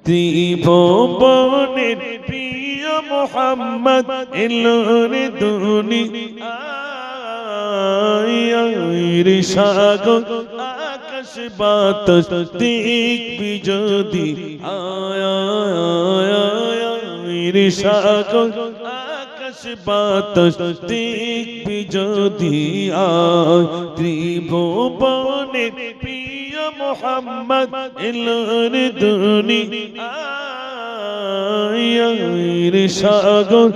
ত্রিভুবনের প্রিয় মোহাম্মদ এলোর দুনিয়ায় সাগর আকাশ বাতাস দেখবি যদি সাগর আকাশ বাতাস দেখবি যদি ত্রিভুবনের প্রিয় মোহাম্মদ এলোর দুনিয়ায় সাগর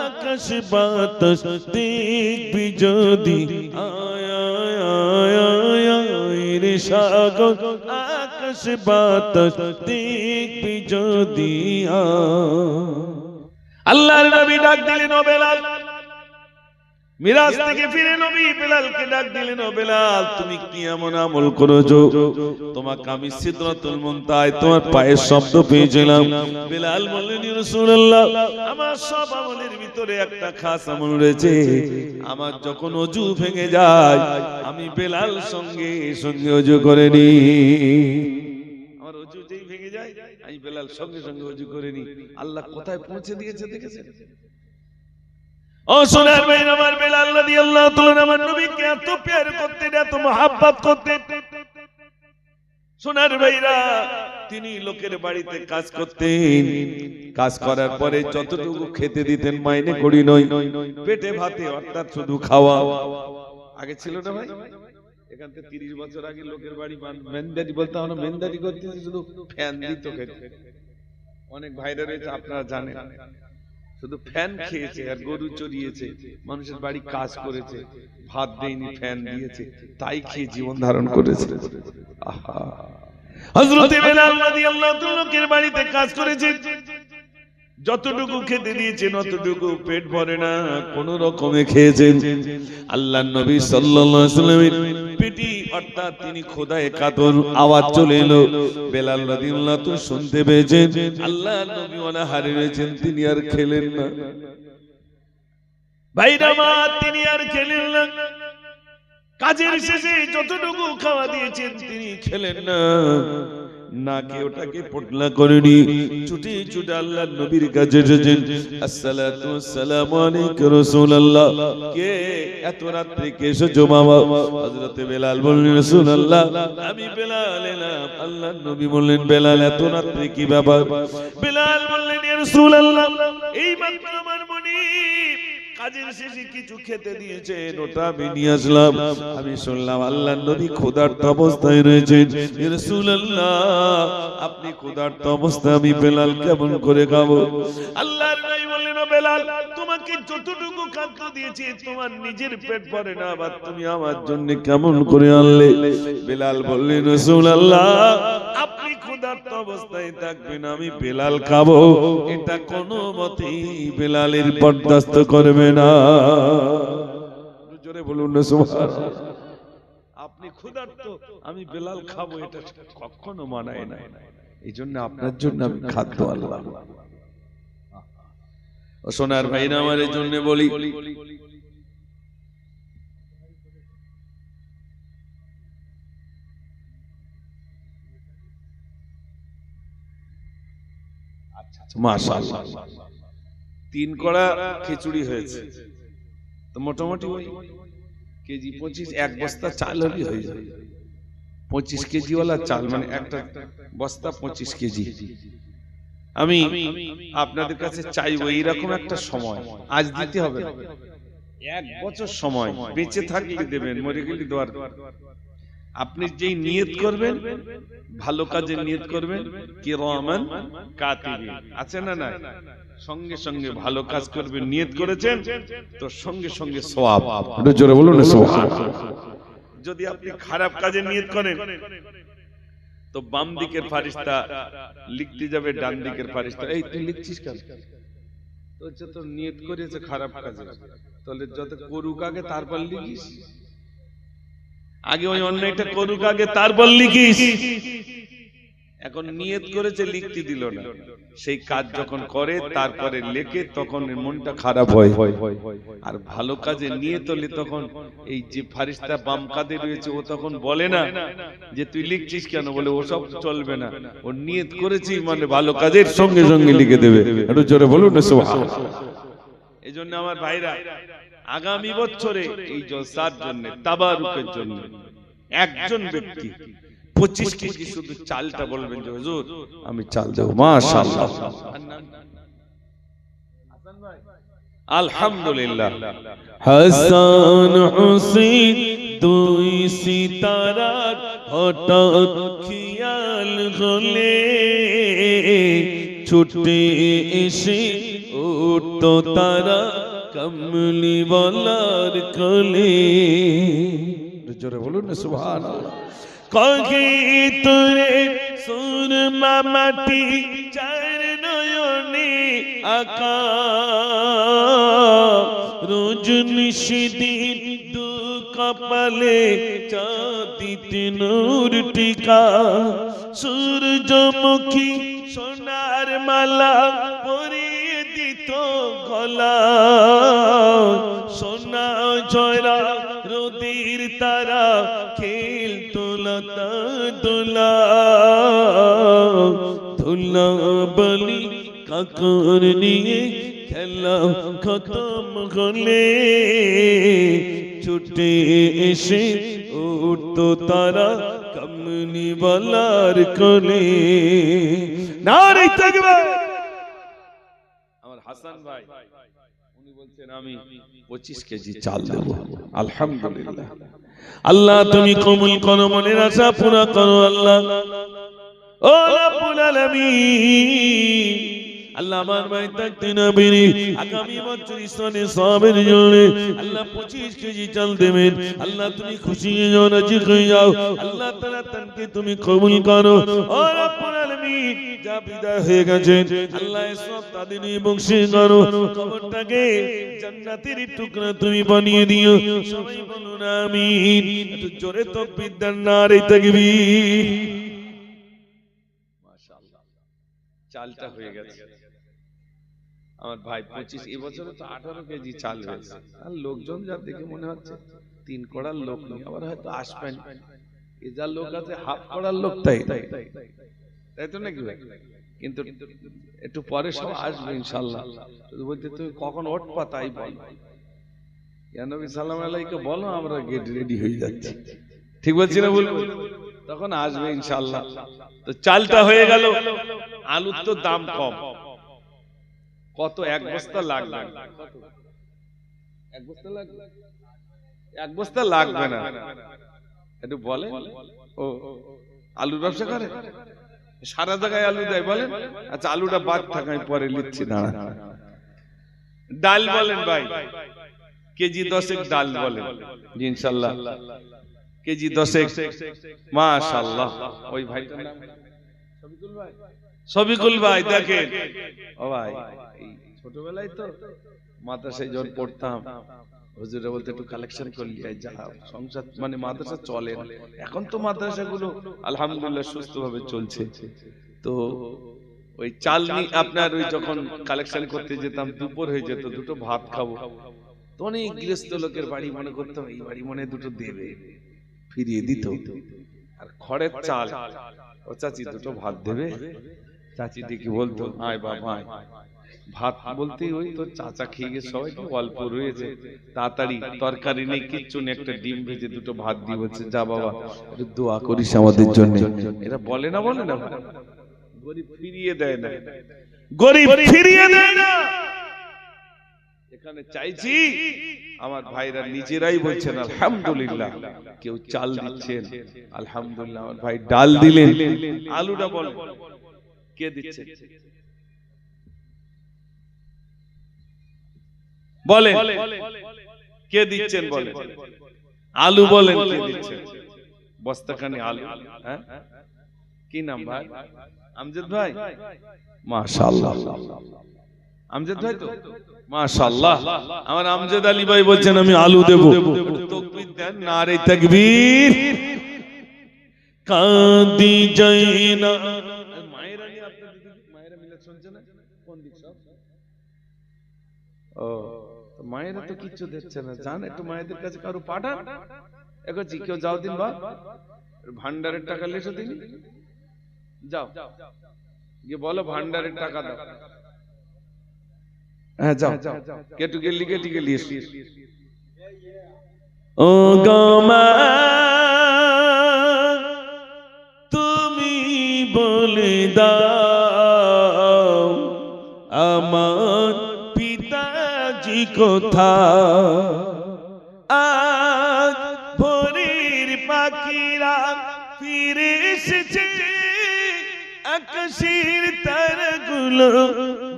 আকাশ বাতাস দেখবি যদি সাগর আকাশ বাতাস দেখবি যদি আল্লাহর নবী ডাক দিলেন ও বেলাল মিরাজ থেকে ফিরে নবী বেলালকে ডাক দিলেন ও বেলাল তুমি কি এমন আমল করেছো তোমাকে আমি সিদরাতুল মুনতাহায় তোমার পায়ের শব্দ পেয়েছিলাম বেলাল বললেন ইয়া রাসূলুল্লাহ আমার সব আমলের ভিতরে একটা খাস আমল রয়েছে আমার যখন ওযু ভেঙে যায় আমি বেলাল সঙ্গে সঙ্গে ওযু করে নি আমার ওযু যেই ভেঙে যায় আমি বেলাল সঙ্গে সঙ্গে ওযু করে নি আল্লাহ কোথায় পৌঁছে দিয়েছে দেখেছেন ও সোনার ভাই আমার বেলাল রাদিয়াল্লাহু তাআলা আমার নবীকে এত প্যার করতেন এত মহব্বত করতেন সোনার ভাইরা তিনি লোকের বাড়িতে কাজ করতেন কাজ করার পরে যতটুকু খেতে দিতেন মাইনে করি নয় পেটে ভাতে অর্থাৎ শুধু খাওয়া আগে ছিল না ভাই এখান থেকে 30 বছর আগে লোকের বাড়ি মেন্দারি বলতে আমরা মেন্দারি করতে শুধু ফ্যান দিত খেতে অনেক ভাইরা রয়েছে আপনারা জানেন শুধু ফ্যান খেয়েছে আর গরু চড়িয়েছে মানুষের বাড়ি কাজ করেছে ভাত দেয়নি ফ্যান দিয়েছে তাই খেয়ে জীবন ধারণ করেছে হযরত বেলাল রাদিয়াল্লাহু তাআলা লোকের বাড়িতে কাজ করেছে যতটুকু খেতে দিয়েছেন ততটুকু পেট ভরে না কোন রকমে খেয়েছেন আল্লাহর নবী সাল্লাল্লাহু আলাইহি ওয়াসাল্লামের পেটি অর্থাৎ তিনি খোদায়ে কাতর আওয়াজ চলে এলো বেলাল রাদিয়াল্লাহু তাআলা শুনতে পেয়েছেন আল্লাহর নবী অনাহারে রয়েছেন তিনি আর খেলেন না ভাইরা মা তিনি আর খেলেন না কাজের শেষে যতটুকু খাওয়া দিয়েছেন তিনি খেলেন না নাকে ওটাকে পটলা করেনি ছুটে ছুটে আল্লাহর নবীর কাছে এসেছেন আসসালাতু ওয়াসসালামু আলাইকা রাসূলুল্লাহ কে এত রাতে কে এসেছো বাবা হযরত বেলাল বললেন রাসূলুল্লাহ আমি বেলাল এলাম আল্লাহর নবী বললেন বেলাল এত রাতে কি ব্যাপার বেলাল বললেন ইয়া রাসূলুল্লাহ এই মাত্র আমার মুনিব কাজের শেষে কিছু খেতে দিয়েছেন ওটা আমি নিয়ে আসলাম আমি শুনলাম আল্লাহর নবী ক্ষুধার্ত অবস্থায় রয়েছেন ইয়া রাসূলুল্লাহ আপনি ক্ষুধার্ত অবস্থায় আমি বেলাল কেমন করে খাবো আল্লাহর নবী বললেন ও বেলাল তোমাকে যতটুকু খাদ্য দিয়েছি তোমার নিজের পেট ভরে না আবার তুমি আমার জন্য কেমন করে আনলে বেলাল বললেন রাসূলুল্লাহ আপনি ক্ষুধার্ত অবস্থায় থাকবেন আমি বেলাল খাবো এটা কোনো মতেই বেলালের বরদাস্ত করবে না জোরে বলুন না সুবহানাল্লাহ আপনি ক্ষুধার্ত আমি বেলাল খাবো এটা কখনো মানায় না এইজন্য আপনার জন্য আমি খাদ্য আল্লাহ ও সোনার ভাইরা আমার এই জন্য বলি মাশাআল্লাহ 3 কড়া খিচুড়ি হয়েছে তো মোটামুটি ওই কেজি 25 এক বস্তা চাল হলেই হয়ে যায় 25 কেজি ওয়ালা চাল মানে একটা বস্তা 25 কেজি আমি আপনাদের কাছে চাইবো এইরকম একটা সময় আজ দিতে হবে না 1 বছর সময় বেঁচে থাকলে দেবেন মরে গেলে দেওয়ার আপনি যেই নিয়ত করবেন ভালো কাজের নিয়ত করবেন কিরামান কাতিবিন আছে না না সঙ্গে সঙ্গে ভালো কাজ করবেন নিয়ত করেছেন তো সঙ্গে সঙ্গে সওয়াব একটু জোরে বলুন না সুবহানাল্লাহ যদি আপনি খারাপ কাজের নিয়ত করেন তো বাম দিকের ফেরেশতা লিখতে যাবে ডান দিকের ফেরেশতা এই তুই লিখছিস কেন তো যত নিয়ত করেছে খারাপ কাজে তাহলে যত করুক আগে তারপর লিখিস আগে ওই অন্যায়টা করুক আগে তারপর লিখিস এখন নিয়ত করেছে, লিখতে দিল না। সেই কাজ যখন করে তারপরে লেখে, তখন মনটা খারাপ হয়। আর ভালো কাজে নিয়ত হলে তখন এই যে ফারিস্তা বাম কাঁধে রয়েছে, ও তখন বলে না যে তুই লিখছিস কেন, বলে ওসব চলবে না, ও নিয়ত করেছি মানে ভালো কাজের সঙ্গে সঙ্গে লিখে দেবে। একটু জোরে বলুন না সুবহানাল্লাহ। এই জন্য আমার ভাইরা, আগামী বছরে এই জলসার জন্য, তাবারুকের জন্য একজন ব্যক্তি 25 কেজি শুধু চালটা বলবেন যে হুজুর আমি চাল দেব, মাশাআল্লাহ, আলহামদুলিল্লাহ। হাসান হুসেন দুই সিতারার হঠাৎ খেয়াল হলে ছুটে এসে উঠতো তারা কমলি বলার কোলে। জোরে বলুন না সুবহানাল্লাহ। কহে তোরে সুরমা মাটি চার নয়নে আকা, রোজ নিশিদিন দু কপালে চাঁদিতে নূর টিকা, সূর্যমুখী সোনার মালা পরিয়ে দিত গলা, সোনা ঝরা রোদের তারা খেলতো লতা দোলা, ধুলা বলি কাকর নিয়ে খেলা খতম হলে ছুটে এসে উঠতো তারা কমলি বলার কোলে। নারে তাকবীর। আমার হাসান ভাই উনি বলছেন আমি 25 কেজি চাল দেব, আলহামদুলিল্লাহ। আল্লাহ তুমি কবুল করো, মনের আশা পুরা করো আল্লাহ, ও রব্বুল আলামিন। আল্লাহ আমার ভাই থাকতে না বেরি আগামী বছর ইসলামে সওয়াবের জন্য আল্লাহ 25 কেজি চাল দেবেন। আল্লাহ তুমি খুশি হয়ে যাও, রাজি হয়ে যাও। আল্লাহ তাআলা তাকে তুমি কবুল করো, ও রব্বুল আলামিন। যা বিদায় হয়ে গেছে আল্লাহ সব তাদের বংশে করো, কবরটাকে জান্নাতের টুকরা তুমি বানিয়ে দিও। সবাই বলুন আমিন। একটু জোরে তাকবীর দেন, নারে তাকবীর। মাশাআল্লাহ, চালটা হয়ে গেছে আমার ভাই 25। এবছরে তো 18 কেজি চাল হয়েছে। আর লোকজন যা দেখে মনে হচ্ছে 3 কড়ার লোক নেই, আবার হয়তো আসবেন এই যা লোক আছে হাফ কড়ার লোক, তাই তো নাকি ভাই? কিন্তু একটু পরে সব আসবে ইনশাআল্লাহ। শুধু বলতে তুই কখন উঠবা তাই বল, ইয়া নবী সাল্লাল্লাহু আলাইহি বলো, আমরা গেট রেডি হয়ে যাচ্ছি। ঠিক বলছি না? বলবো তখন আসবে ইনশাআল্লাহ। তো চালটা হয়ে গেল। আলুর তো দাম কম, কত? 1 বস্তা লাগবে। এক বস্তা লাগবে না, একটু বলে। ও আলুর ব্যবসা করে, সারা জায়গায় আলু দেয় বলেন। আচ্ছা আলুটা বাদ থাক, আমি পরে লিখছি, দাঁড়া। ডাল বলেন ভাই, কেজি 10 ডাল বলেন ইনশাআল্লাহ, কেজি 10। মাশাআল্লাহ। ওই ভাইটার নাম শফিকুল ভাই। শফিকুল ভাই দেখেন, ও ভাই এই ছোটবেলায় তো মাদ্রাসায় যখন পড়তাম হুজুরে বলতে একটু কালেকশন করলি, যা সংসার মানে মাদ্রাসা চলে। এখন তো মাদ্রাসাগুলো আলহামদুলিল্লাহ সুস্থভাবে চলছে। তো ওই চাল নিয়ে আপনার ওই যখন কালেকশন করতে যেতাম, দুপুর হয়ে যেত, দুটো ভাত খাবো, তো অনেক গৃহস্থ লোকের বাড়ি মনে করতাম এই বাড়ি মনে দুটো দেবে, ফিরিয়ে দিত। আর খড়ের চাল, ও চাচি দুটো ভাত দেবে, চাচি ডেকে বলতো আয় বাবা আয়। ভাত বলতে ওই তো চাচা খেয়ে গেছে, সবাই অল্প রয়েছে, তাড়াতাড়ি তরকারি নেই, কিচ্ছু নেই, একটা ডিম ভেজে দুটো ভাত দিয়ে বলছে যা বাবা একটু দোয়া করিস আমাদের জন্য। এরা বলে না, বলে না, গরিব ফিরিয়ে দেয় না, গরিব ফিরিয়ে দেয় না। এখানে চাইছি আমার ভাইরা নিজেরাই বলছেন আলহামদুলিল্লাহ। কেউ চাল দিচ্ছেন আলহামদুলিল্লাহ, আমার ভাই ডাল দিলেন, আলুটা বলেন কে দিচ্ছে বলেন, কে দিচ্ছেন বলেন, আলু বলেন কে দিচ্ছেন, বস্তাখানি আলু। হ্যাঁ কি নাম ভাই? আমজাদ ভাই। মাশাআল্লাহ, আমজাদ ভাই তো মাশাআল্লাহ। আমার আমজাদ আলী ভাই বলছেন আমি আলু দেব, তাকবীর দেন, নারে তাকবীর। কাঁদি যাই না হয়নি আপনাদের দিকে? মায়েরা মিলাদ শুনছে না? কোন দিক সব? ও, মায়েরা তো কিচ্ছু দিচ্ছে না। জান একটু মায়েদের কাছে কারো পাঠান। এগোচ্ছি কেউ যাও দিন বা ভান্ডারের টাকা লেসো দিন, যাও গিয়ে বলো ভান্ডারের টাকা দাও। হ্যাঁ যাও, কেটু গেলি কেটে গেলি। ও গমা তুমি বলে দাও আমার পিতাজি কোথায়? আজ ভোরের পাখিরা ফিরে এসেছে, আকাশের তারাগুলো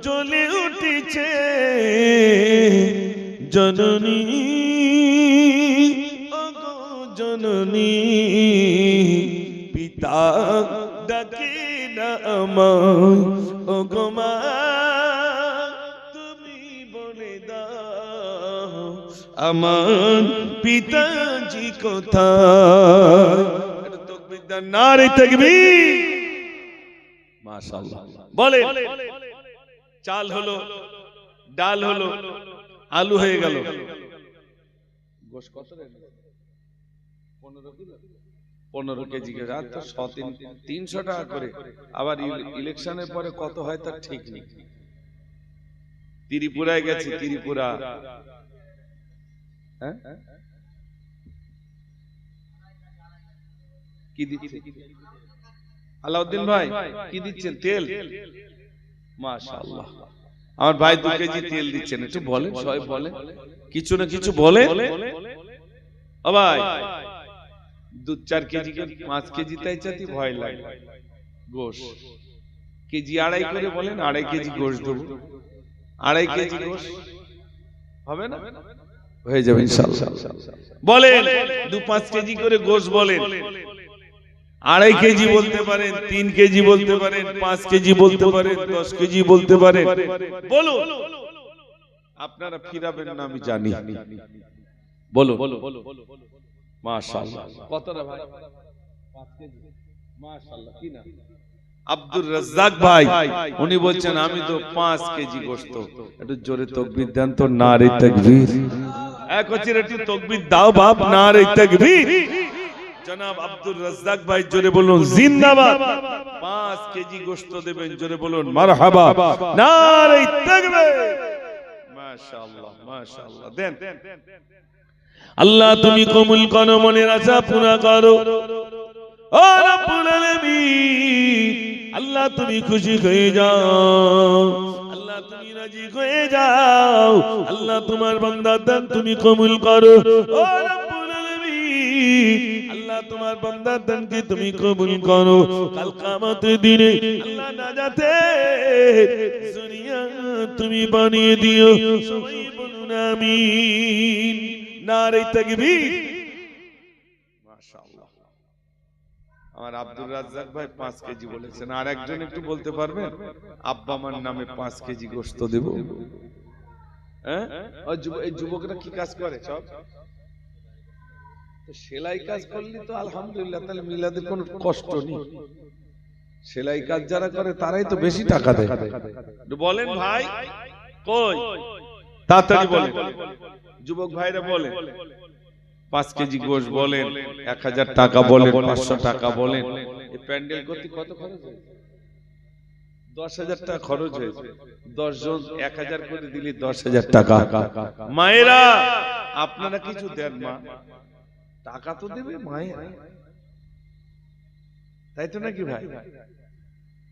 জ্বলে উঠেছে। জননী ওগো জননী, পিতা ডাকে না আমায়। ওগো মা তুমি বলে দাও আমার পিতাজি কোথায়? এটা তাকবীর দান, নারে তাকবীর। মাশাআল্লাহ। বলে চাল হলো, ডাল হলো, আলু হয়ে গেল। গোশ কত রে? 15 কিলো, 15 কেজি। আর তো 300 টাকা করে। আবার ইলেকশনের পরে কত হয় তার ঠিক নেই। ত্রিপুরায় গেছে, ত্রিপুরা, হ্যাঁ কি দিচ্ছে আলাউদ্দিন ভাই? কি দিচ্ছেন? তেল। মাশাআল্লাহ, আমার ভাই 2 কেজি তেল দিচ্ছেন। একটু বলেন, সবাই বলেন, কিছু না কিছু বলে। ও ভাই 2-4 কেজি কে 5 কেজি তাই চাতি ভয় লাগে। গোশ কেজি 2.5 করে বলেন, 2.5 কেজি গোশ দেব। 2.5 কেজি গোশ হবে না? হয়ে যাবে ইনশাআল্লাহ। বলেন 2-5 কেজি করে গোশ বলেন। 2.5 কেজি বলতে পারেন, 3 কেজি বলতে পারেন, 5 কেজি বলতে পারেন, 10 কেজি বলতে পারেন। বলুন, আপনারা ফিরাবেন না আমি জানি। বলুন মাশাআল্লাহ। কতটা ভাই? 5 কেজি। মাশাআল্লাহ। কি না? আব্দুর রাজ্জাক ভাই, উনি বলছেন আমি তো 5 কেজি গোশত। একটু জোরে তাকবীর দেন তো, নারে তাকবীর। এক হচ্ছে একটু তাকবীর দাও বাপ, নারে তাকবীর। জনাব আব্দুর রাজ্জাক ভাই জোরে বলুন জিন্দাবাদ। 5 কেজি গোশত দেবেন, জোরে বলুন মারহাবা, নারে তাকবীর। মাশাআল্লাহ মাশাআল্লাহ। দেন। আল্লাহ তুমি কবুল করো, মনের আশা পুরা করো। ও রব্বুল আলামিন, আল্লাহ তুমি খুশি হয়ে যাও, আল্লাহ তুমি রাজি হয়ে যাও। আল্লাহ তোমার বান্দার দান তুমি কবুল করো। ও রব্বুল আলামিন, আল্লাহ তোমার বান্দার দানকে তুমি কবুল করো। কাল কিয়ামতের দিনে আল্লাহ নাজাতে দুনিয়া তুমি বানিয়ে দিও। সবাই বলুন আমিন, নারে তাকবীর। মাশাআল্লাহ। আমার আব্দুর রাজ্জাক ভাই 5 কেজি বলেছেন। আর একজন একটু বলতে পারবেন? আব্বা আমার নামে 5 কেজি গোশত দেব। হ্যাঁ, ওই যুবকরা কি কাজ করে? সব তো সেলাই কাজ করলি তো আলহামদুলিল্লাহ, তাহলে মিলাদের কোনো কষ্ট নেই। সেলাই কাজ যারা করে তারাই তো বেশি টাকা দেয়। বলেন ভাই, কই তাড়াতাড়ি বলেন, যুবক ভাইরা বলেন। 5 কেজি গোশ বলেন, 1000 টাকা বলেন, 500 টাকা বলেন। এই প্যান্ডেল করতে কত খরচ হয়েছে? 10,000 টাকা খরচ হয়েছে। 10 জন 1000 করে দিলে 10,000 টাকা। মায়েরা আপনারা কিছু দেন, মা টাকা তো দেবে মায়েরা, তাই তো নাকি ভাই?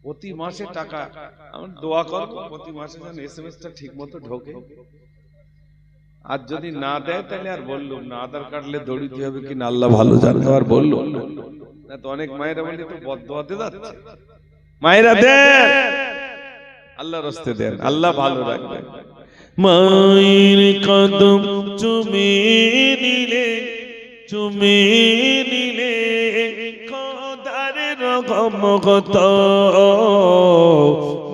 প্রতি মাসে টাকা আমরা দোয়া করব, প্রতি মাসে যেন এসএমএসটা ঠিকমতো ঢোকে। আর যদি না দেয় তাহলে আর বললাম না, আধার কার্ডলে দৌড়িতে হবে কিনা আল্লাহ ভালো জানে। আর বললো না তো, অনেক মায়েরা বলে তো বদদোয়াতে যাচ্ছে। মায়েরা দেন, আল্লাহর রাস্তে দেন, আল্লাহ ভালো রাখবে। মায়ের কদম চুমে নিলে, চুমে নিলে খোদার রহমত।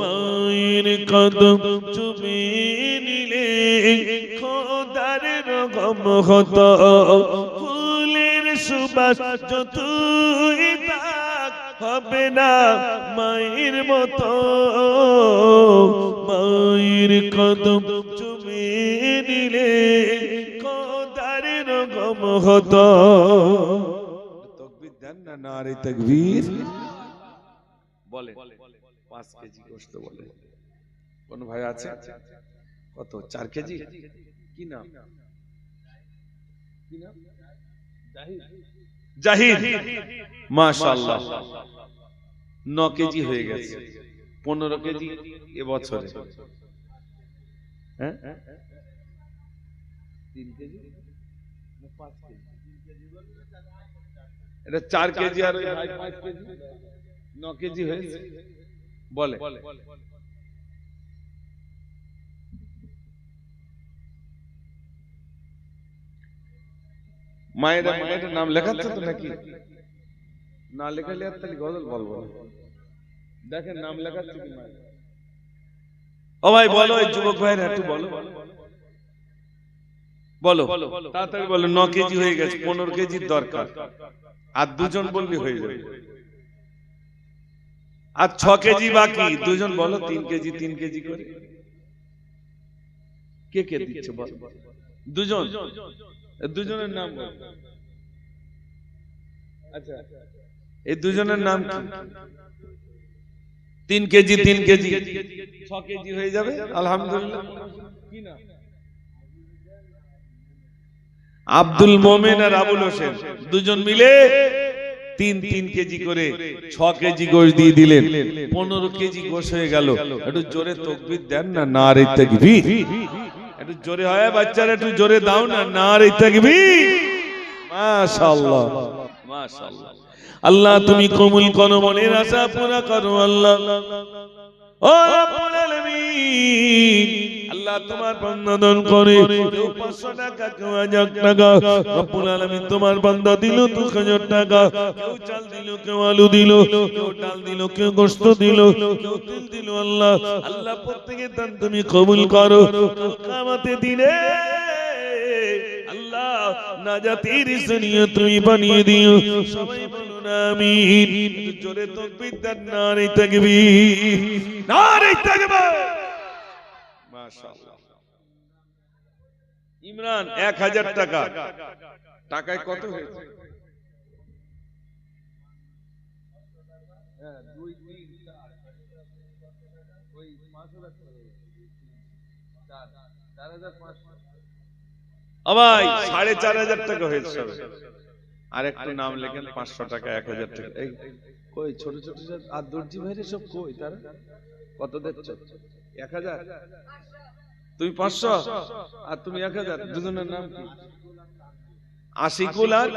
মায়ের কদম চুমে নিলে খোদার রহমত। ফুলের সুবাস যতই থাক হবে না মায়ের মতো, মায়ের কদম চুমে নিলে খোদার গম হতো। তাকবীর দেন না, নারে তাকবীর বলে। 5 কেজি গোশত বলে। কোন ভাই আছে? কত? 4 কেজি? কি নাম? কি নাম? জাহিদ। মাশাআল্লাহ 9 কেজি হয়ে গেছে। 15 কেজি এবছরে। হ্যাঁ 3 কেজি না 5 কেজি? এটা 4 কেজি আর ওই ভাই 5 কেজি, 9 কেজি হয়েছে বলে। মায়ের নাম লেখাচ্ছে তো নাকি? না লেখালে আর তাহলে গজল বলবো না। দেখেন নাম লেখাচ্ছে কি মায়ের। ও ভাই বলো, এই যুবক ভাইরা একটু বলো বলো তাড়াতাড়ি বলো। 9 কেজি হয়ে গেছে, 15 কেজির দরকার, আর দুজন বললে হয়ে যাবে। আর 6 কেজি বাকি, দুজন বলো 3 কেজি 3 কেজি করে। কে কে দিচ্ছে বল? দুজন, দুজনের নাম বল। আচ্ছা এই দুজনের নাম কি? 3 কেজি 3 কেজি 6 কেজি হয়ে যাবে আলহামদুলিল্লাহ। কি নাম? আব্দুল মোমেন আর আবুল হোসেন, দুজন মিলে 3 কেজি করে 6 কেজি গোশত দিয়ে দিলেন। 15 কেজি গোশত হয়ে গেল। একটু জোরে তাকবীর দেন না, নারে তাকবীর। একটু জোরে হয় বাচ্চারা, একটু জোরে দাও না, নারে তাকবীর। মাশাআল্লাহ মাশাআল্লাহ। আল্লাহ তুমি কবুল করো, মনের আশা পুরা করো আল্লাহ। ও রব্বুল আলামিন, আল্লাহ তোমার বান্দা দান করে, কেউ 500 টাকা, কেউ 1000 টাকা। রব্বুল আলামিন তোমার বান্দা দিল 2000 টাকা, কেউ চাল দিল, কেউ আলু দিল, কেউ ডাল দিল, কেউ গোশত দিল, কেউ তেল দিল। আল্লাহ আল্লাহ প্রত্যেকের দান তুমি কবুল করো। কিয়ামতের দিনে আল্লাহ নাজাতের জরিয়া তুমি বানিয়ে দিও। সবাই বলুন আমিন। জোরে তাকবীর দেন, নারে তাকবীর, নারে তাকবীর। মাশাআল্লাহ। ইমরান 1000 টাকা, টাকায় কত হয়েছে? 2 3 4 ওই 5000 4500। ভাই 4500 টাকা হয়েছে। আর একটু নাম লেখেন, 500 টাকা 1000 টাকা। এই কই ছোট ছোট আর দর্জি ভাইরে সব কই? তারা কত দিচ্ছ? 1000? তুমি 500 আর তুমি 1000। দুজনের নাম কি? আশিকুল আর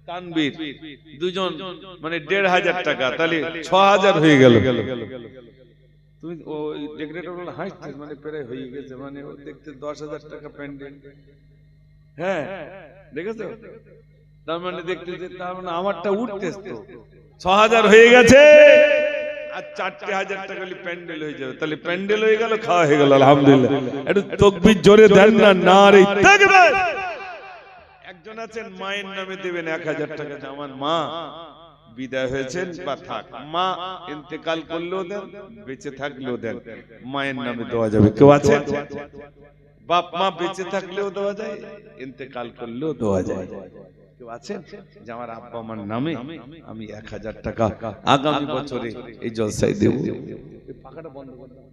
তানবীর, দুজন মানে 1500 টাকা, তাহলে 6000 হয়ে গেল। তুমি ওই ডেকোরেটর বলে হাসছে, মানে প্রায় হয়ে গেছে, মানে ও দেখতে 10000 টাকা প্যান্ডেল। হ্যাঁ দেখেছো? তার মানে দেখতে, তার মানে আমারটা উঠতেছ তো 6000 হয়ে গেছে। আর 4000 টাকা হলে প্যান্ডেল হয়ে যাবে। তাহলে প্যান্ডেল হয়ে গেল, খাওয়া হয়ে গেল আলহামদুলিল্লাহ। একটু তাকবীর জোরে দেন না, নারে তাকবীর। একজন আছেন মায়ের নামে দেবেন 1000 টাকা। আমার মা বিদায় হয়েছেন বা থাক, মা ইন্তেকাল করলেও দেন, বেঁচে থাকলেও দেন, মায়ের নামে দেওয়া যাবে। কেউ আছে? বাপ মা বেঁচে থাকলেও দেওয়া যায়, ইন্তেকাল করলেও দেওয়া যায়। কেউ আছেন যে আমার আব্বা আমার নামে আমি 1000 টাকা আগামী বছরে এই জলসায় দেব? পাখাটা বন্ধ করে দাও।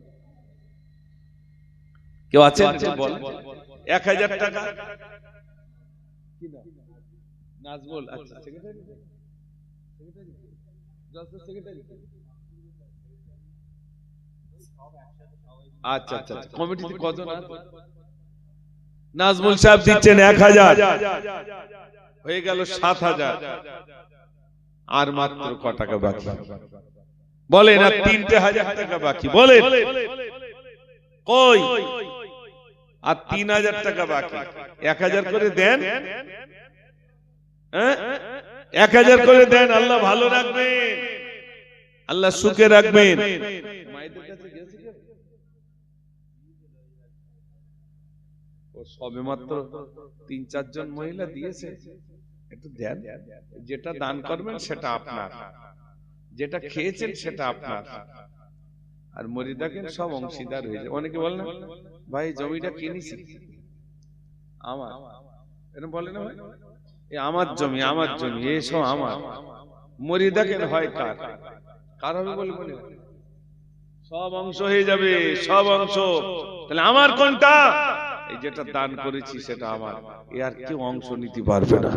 কেউ আছেন? বল 1000 টাকা। কি নাম? নাজমুল। আচ্ছা সেক্রেটারি, সেক্রেটারি জলসা সেক্রেটারি। আচ্ছা আচ্ছা কমিটিতে কজন আছে? নাজমুল সাহেব দিচ্ছেন 1000, হয়ে গেল 7000। আর মাত্র ক টাকা বাকি বলেন? আর 3000 টাকা বাকি বলেন? কই? আর 3000 টাকা বাকি। 1000 করে দেন, 1000 করে দেন। আল্লাহ ভালো রাখবেন, আল্লাহ সুখে রাখবেন। মায়েদের কাছে গেছে সবে মাত্র 3-4 জন মহিলা দিয়েছে। একটু দেন, যেটা দান করবেন সেটা আপনার। যেটা খেয়েছেন সেটা আপনার, আর মরে দেখেন সব অংশীদার হয়ে যায়। অনেকে বলে না ভাই জমিটা কিনেছি আমার, এরকম বলে না ভাই, আমার জমি আমার জমি এসব আমার, মরি দেখেন হয় কার, কার হবে বলে মনে হয় সব অংশ হয়ে যাবে, সব অংশ। তাহলে আমার কোনটা? এই যেটা দান করেছি সেটা আমার, এ আর কেউ অংশ নিতে পারবে না।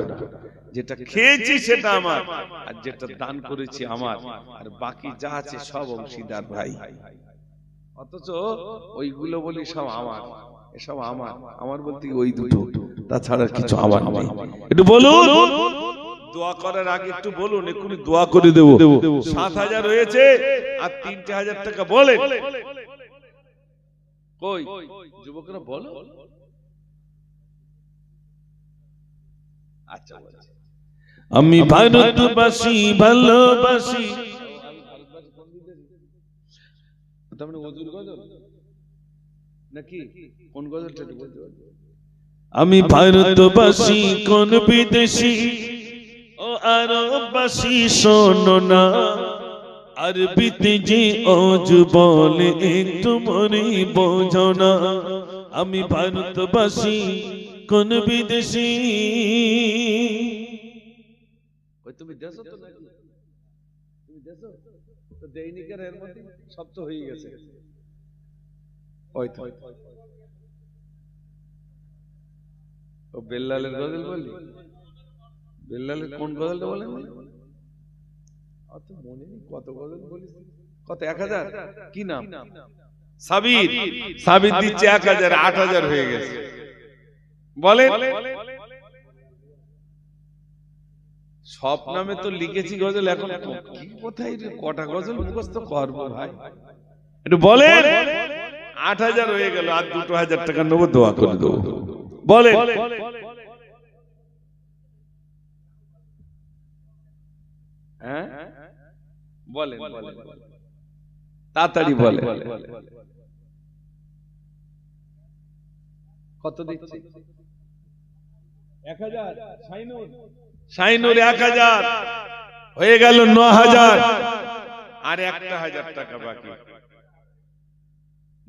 যেটা খেয়েছি সেটা আমার, আর যেটা দান করেছি আমার, আর বাকি যা আছে সব অংশীদার ভাই। অথচ ওইগুলো বলি সব আমার, এসব আমার, আমার বলতে ওই দুটো, তাছাড়া কিছু আমার নেই। একটু বলুন, দোয়া করার আগে একটু বলুন, এক্ষুনি দোয়া করে দেবো। 7,000 হয়েছে আর 3,000 টাকা বলে কই যুবকরা বলো। আচ্ছা, আমি ভারতবাসী ভালোবাসি, তার মানে ওজুর গজল নাকি কোন গজলটা বলতে পারবে? আমি ভারতবাসী কোন বিদেশি, ও আরববাসী শোনো না, আরবিতে যে অজ বলে একটু মনে বোঝো না। আমি ভারতবাসী কোন বিদেশি, ওই তুমি দেশো তো নাকি, তুমি দেশো তো দৈনিকের এর মধ্যে সব তো হয়ে গেছে। ওই তো ও বেল্লালের গজল বললি, বেল্লালের কোন গজলটা বলেন? অত মনে নেই কত গজল বলিস, কত 1,000 কি নাম? সাবির, সাবির দিচ্ছে 1,000, 8,000 হয়ে গেছে। বলেন সব নামে তো লিখেছি গজল, এখন কি কোথায় কটা গজল মুখস্থ করবো ভাই, একটু বলেন। 8,000 হয়ে গেল, আর 2,000 টাকা নেবো, দোয়া করে দেবো। বলেন হ্যাঁ বলেন তাড়াতাড়ি বলেন, কত দিচ্ছি? 1,000। শাইনুর 1,000 হয়ে গেল, 9,000, আর 1,000 টাকা বাকি।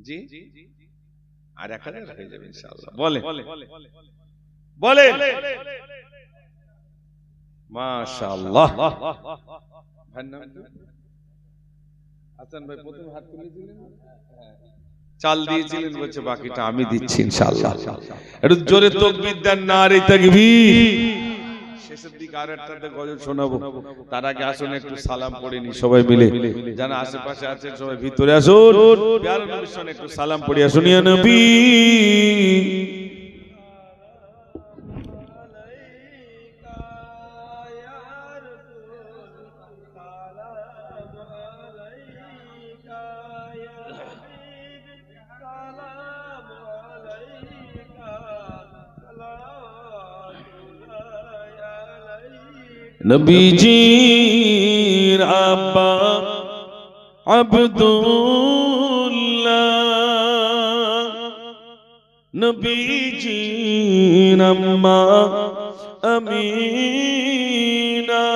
জি আর 1,000 হয়ে যাবে ইনশাআল্লাহ। বলেন বলেন মাশাআল্লাহ। হাসান ভাই প্রথম হাত তুলেছিলেন, চাল দিয়েছিলেন, বলছে বাকিটা আমি দিচ্ছি ইনশাআল্লাহ। একটু জোরে তাকবীর দেন, নারে তাকবীর। শেষের দিকে আর একটা গজল শোনাবো, তার আগে আসুন একটু সালাম পড়ে নি সবাই মিলে, যারা আশেপাশে আছেন সবাই ভিতরে আসুন, প্যারা নবীর সামনে একটু সালাম পড়ে আসুন। ইয়া নবী নবীজির আব্বা আব্দুল্লাহ, নবীজির আম্মা আমিনা,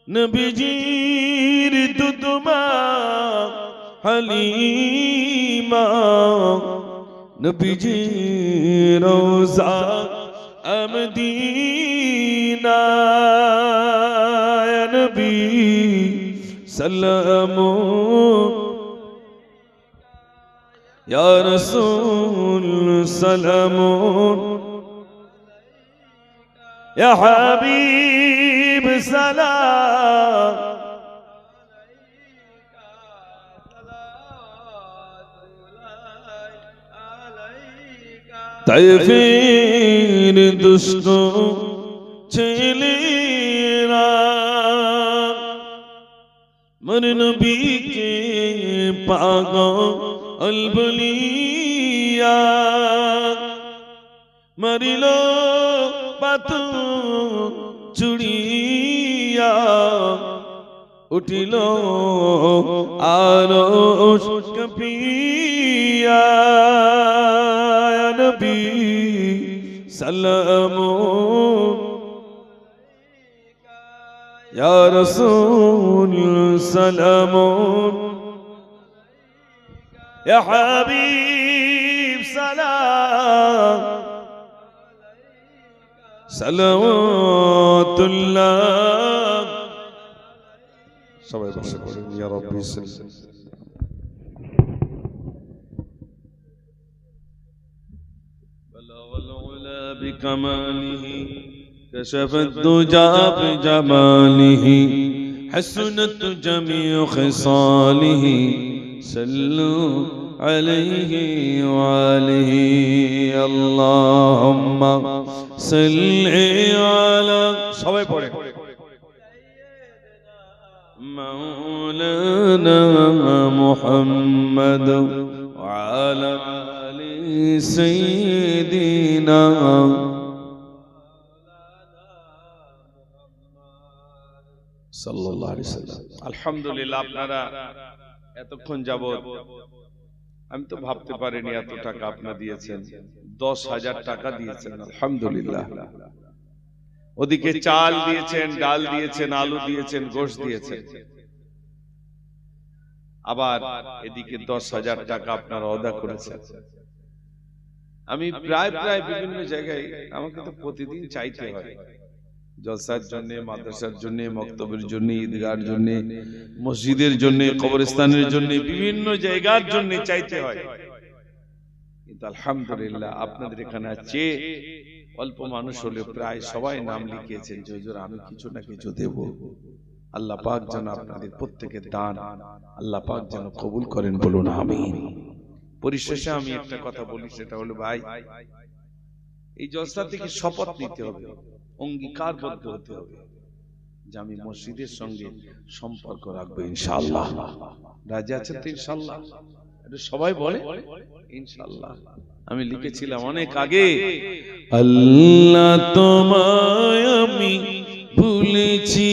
নবীজির দুধমা হালিমা, নবীজির রওজা মদিনা, ইয়া নবী সালামু ইয়া রাসূল সালামু ইয়া হাবিব সালাম, তায়েফের দুষ্ট ছেলেরা মর নবীকে পাগল বলিয়া মরিল পাতু চুড়িয়া, উঠিল আরশ কাঁপিয়া, ইয়া নবী সালামু ইয়া রাসূল সালামুন ইয়া হাবিব সালাম সালাওয়াতুল্লাহ সবাই বসে পড়ুন ইয়া রাব্বি সাল্লাল্লাহু بلغ العلا بكماله كشف الدجى بجماله حسنت جميع خصاله صلوا عليه وآله اللهم صل على সবাই পড়ে مولانا محمد وعلى آل سيدنا সাল্লাল্লাহু আলাইহি ওয়াসাল্লাম। আলহামদুলিল্লাহ, আপনারা এতক্ষণ যাবত আমি তো ভাবতে পারিনি এত টাকা আপনারা দিয়েছেন। 10,000 টাকা দিয়েছেন, আলহামদুলিল্লাহ। ওদিকে চাল দিয়েছেন, ডাল দিয়েছেন, আলু দিয়েছেন, গোশত দিয়েছেন, আবার এদিকে 10,000 টাকা আপনারা অদা করেছেন। আমি প্রায় বিভিন্ন জায়গায় আমাকে তো প্রতিদিন চাইতে হয়, জলসার জন্য, মাদ্রাসার জন্য, মক্তবের জন্য, ঈদগাহর জন্য, মসজিদের জন্য, কবরস্থানের জন্য, বিভিন্ন জায়গার জন্য চাইতে হয়। কিন্তু আলহামদুলিল্লাহ আপনাদের এখানে আছে অল্প মানুষ হলে প্রায় সবাই নাম লিখিয়েছেন যে হুজুর আমি কিছু না কিছু দেব। আল্লাহ পাক যেন আপনাদের প্রত্যেকের দান আল্লাহ পাক যেন কবুল করেন, বলুন আমিন। পরিশেষে আমি একটা কথা বলি, সেটা হলো ভাই, এই জলসা থেকে শপথ নিতে হবে, অঙ্গীকারবদ্ধ হতে হবে যে আমি মসজিদের সঙ্গে সম্পর্ক রাখবো ইনশাআল্লাহ। রাজি আছেন তো ইনশাআল্লাহ? এটা সবাই বলে ইনশাআল্লাহ। আমি লিখেছিলাম অনেক আগে, আল্লাহ তোমায় আমি ভুলেছি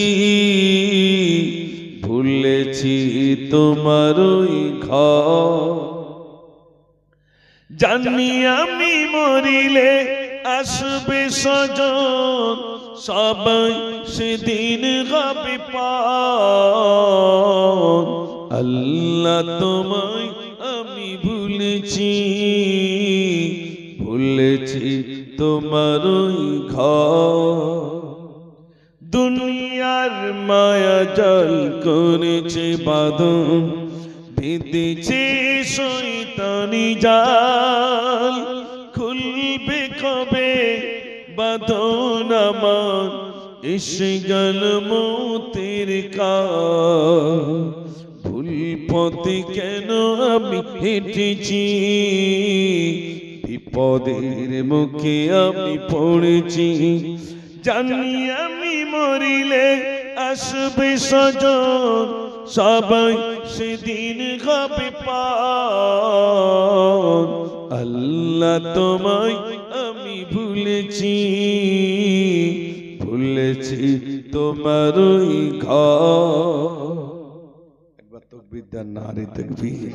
তোমার ওই ঘর, জানি আমি মরিলে আসবে স্বজন, সবাই সেদিন হবে পার। আল্লাহ তোমায় আমি ভুলেছি তোমার ওই ঘর, দুনিয়ার মায়া জল করেছে বাঁধন, বেঁধেছে শয়তানি জাল, খুলবে কবে বাঁধন আমার, এসে গেল মৌতের কাল। ভুল পথে কেন আমি হেঁটেছি, বিপদের মুখে আমি পড়েছি, জানি আমি মরিলে আসবে স্বজন, সবাই সেদিন হবে পার। আল্লাহ তোমায় আমি ভুলেছি তোমার ওই ঘর। একবার তাকবীর দেন, নারে তাকবীর,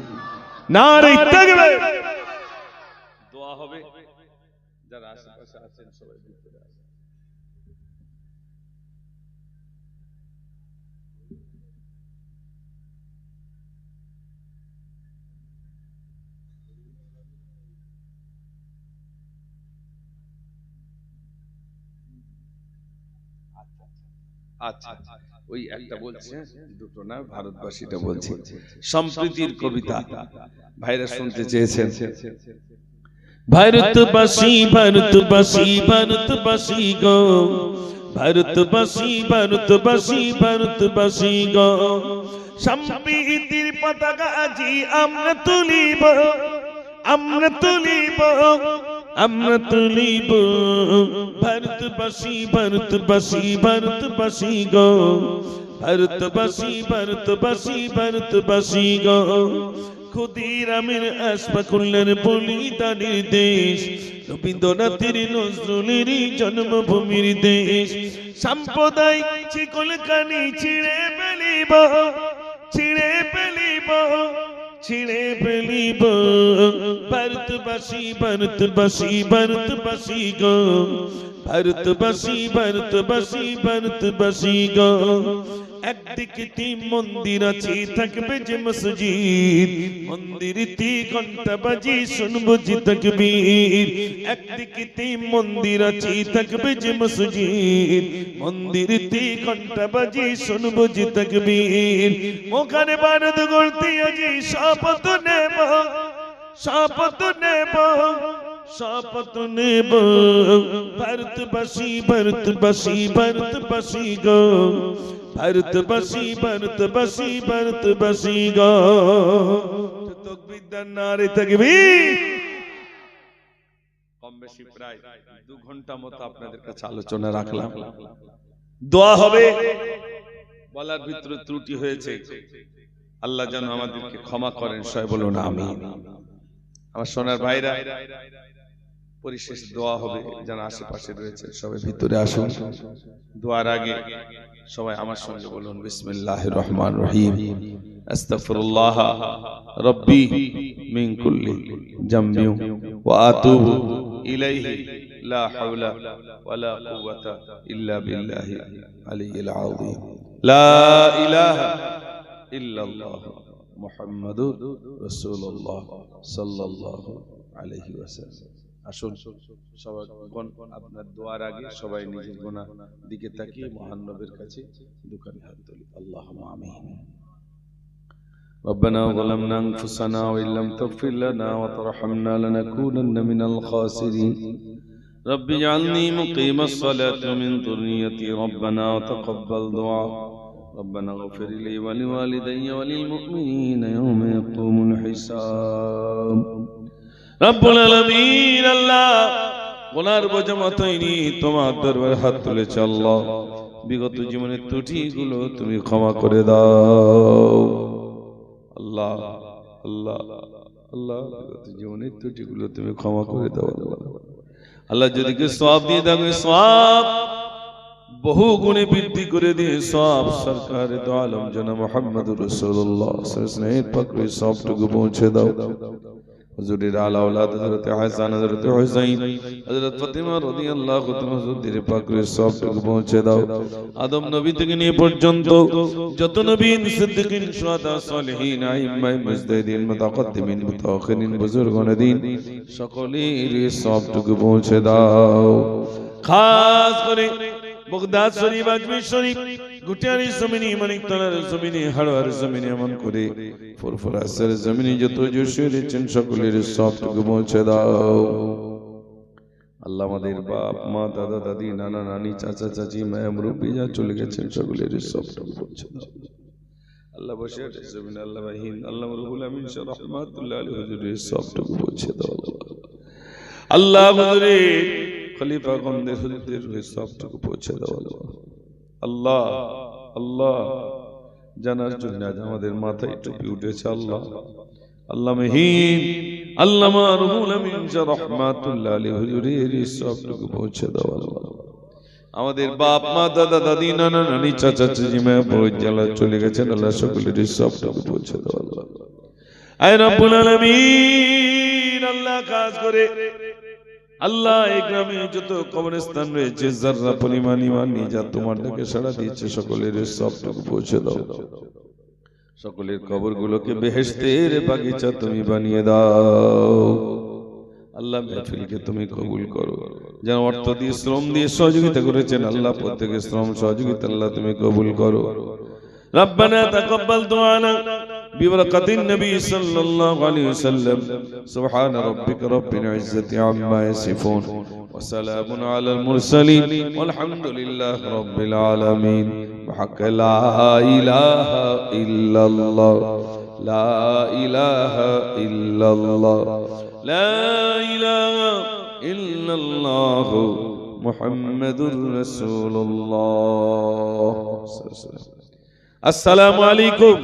নারে তাকবীর। দোয়া হবে, যারা আশেপাশে আছেন সবাই ভিতরে আসেন। আচ্ছা, ওই একটা বলছে, দুটো না, ভারতবাসীটা বলছে সম্প্রীতির কবিতা, ভাইরা শুনতে চেয়েছেন। ভারতবাসী ভারতবাসী ভারতবাসী গো, ভারতবাসী ভারতবাসী ভারতবাসী গো, সম্প্রীতির পতাকা আজি আমরা তুলিব, আমরা তুলিব, আমরা তুলিব। ভারতবাসী ভারতবাসী ভারতবাসী গো, ভারতবাসী ভারতবাসী ভারতবাসী গো, ক্ষুদিরামের আশফাকুল্লার বলিদানের দেশ, রবীন্দ্রনাথের নজরুলের জন্মভূমির দেশ। সাম্প্রদায়িক শিকলখানি ছিঁড়ে ফেলিব, ছিঁড়ে ফেলিব, ছিঁড়ে ফেলিব। ভারতবাসী ভারতবাসী ভারতবাসী গো, ভারতবাসী ভারতবাসী ভারতবাসী গো, একদিকে তিন মন্দির আছে থাকবে যে মসজিদ, মন্দিরটি ঘন্টা বাজি শুনবো যে তাকবীর। একদিকে তিন মন্দির আছে থাকবে যে মসজিদ, মন্দিরটি ঘন্টা বাজি শুনবো যে তাকবীর। ওখানে বারদ গড়তে আজি শপথ নেব, শপথ নেব, শপথ নেব। ভারতবাসী ভারতবাসী ভারতবাসী গো, ভারতবাসী ভারতবাসী ভারতবাসী গো। তাকবীর দেন, নারে তাকবীর। কম বেশি প্রায় 2 ঘন্টা মতো আপনাদের কাছে আলোচনা রাখলাম। দোয়া হবে, বলার ভিতরে ত্রুটি হয়েছে, আল্লাহ যেন আমাদেরকে ক্ষমা করেন, সবাই বলুন আমিন। আমার সোনার ভাইরা, পরিশেষ দোয়া হবে, যারা আশেপাশে রয়েছে সবাই ভিতরে আসুন। দোয়ার আগে সবাই আমার সঙ্গে বলুন বিসমিল্লাহির রহমানির রহিম। আস্তাগফিরুল্লাহ রাব্বি মিন কুল্লি জামবি ওয়া আতুবু ইলাইহি লা হাওলা ওয়ালা কুওয়াতা ইল্লা বিল্লাহি আলিয়্যিল আযীম। লা ইলাহা ইল্লাল্লাহ মুহাম্মাদুর রাসূলুল্লাহ সাল্লাল্লাহু আলাইহি ওয়াসাল্লাম। আসুন সবাই আপনার দোয়ার আগে সবাই নিজের গুনাহ দিকে তাকিয়ে মহান নবীর কাছে দুখানি হাত তুলি। আল্লাহুম্মা আমিন। ربنا ظلمنا أنفسنا وإن لم تغفر لنا وترحمنا لنكونن من الخاسرين. رب اجعلني مقيم الصلاة ومن ذريتي ربنا وتقبل دعاء. ربنا اغفر لي ولوالدي وللمؤمنين يوم يقوم الحساب. রব্বুল আলামিন, আল্লাহ গুনার বোঝা মাথায় নিয়ে তোমার দরবারে হাত তুলেছি আল্লাহ, বিগত জীবনের ত্রুটিগুলো তুমি ক্ষমা করে দাও আল্লাহ। আল্লাহ আল্লাহ বিগত জীবনের ত্রুটিগুলো তুমি ক্ষমা করে দাও আল্লাহ। যদি কেউ সওয়াব দিয়ে দাও, সওয়াব বহু গুণে বৃদ্ধি করে দিয়ে সওয়াব সরকার দো আলম জনাব মুহাম্মদুর রাসূলুল্লাহ সাল্লাল্লাহু আলাইহি ওয়াসাল্লাম পাক করে সওয়াবটুকু পৌঁছে দাও। হুজুরের আলা আওলাদ হযরত হাসান, হযরত হুসাইন, হযরত ফাতিমা রাদিয়াল্লাহু তাআলা হুজুরের পাক করে সবটুকু পৌঁছে দাও। আদম নবী থেকে নিয়ে পর্যন্ত যত নবীন, সিদ্দিকিন, শুহাদা, সালেহিন, আইম্মায়ে মুজতাহিদিন, মুতাকাদ্দিমিন, মুতাআখিরিন, বুজুর্গানে দ্বীন সকলের সবটুকু পৌঁছে দাও। খাস করে বাগদাদ শরীফ, আজমির শরীফ, গুটিয়ারি জমিনে, মানিকতলার জমিনে, হাড়োয়ার জমিনে, এমন করে ফুরফুরাসের জমিনে যত জুসে রয়েছেন সকলের সবটুকু পৌঁছে দাও আল্লাহ। আমাদের বাপ মা, দাদা দাদি, নানা নানি, চাচা চাচি, মায়া মুরব্বি যা চলে গেছেন সকলের সবটুকু পৌঁছে দাও আল্লাহ। বসে আছে জমিনে আল্লাহ বাহিন আল্লাহ রুহুল আমিন শাহ রাহমাতুল্লাহ আলাইহি হুজুরের সবটুকু পৌঁছে দাও আল্লাহ। হুজুরের খলিফা গণদের হুজুরদের সবটুকু পৌঁছে দাও আল্লাহ। আল্লাহ জানার জন্য আজ আমাদের মাথায় টুপি উঠেছে আল্লাহ। আল্লাহ মহিন আল্লামা রুহুল আমিন শাহ রাহমাতুল্লাহ আলাইহি হুজুরের সবটুকু পৌঁছে দাও আল্লাহ। আমাদের বাপ মা, দাদা দাদি, নানা নানি, চাচা চাচি, মায়া বড় যারা চলে গেছেন আল্লাহ সকলের সবটুকু পৌঁছে দাও আল্লাহ। আয় রব্বুল আলামিন, আল্লাহ কাজ করে আল্লাহ এই গ্রামে যত কবরস্থান রয়েছে যারা পরিমাণ ঈমান নিয়ে যা তোমার ডাকে সাড়া দিয়েছে সকলের সবটুকু পৌঁছে দাও। সকলের কবরগুলোকে বেহেশতের বাগিচা তুমি বানিয়ে দাও আল্লাহ। মাহফিলকে তুমি কবুল করো। যারা অর্থ দিয়ে, শ্রম দিয়ে সহযোগিতা করেছেন আল্লাহ, প্রত্যেকের শ্রম সহযোগিতা আল্লাহ তুমি কবুল করো। রব্বানা তাকাব্বাল দুআনা ببركة النبي صلى الله عليه وسلم. سبحان ربك رب العزة عما يصفون وسلام على المرسلين والحمد لله رب العالمين. بحق لا إله إلا الله، لا إله إلا الله، لا إله إلا الله محمد رسول الله. السلام عليكم.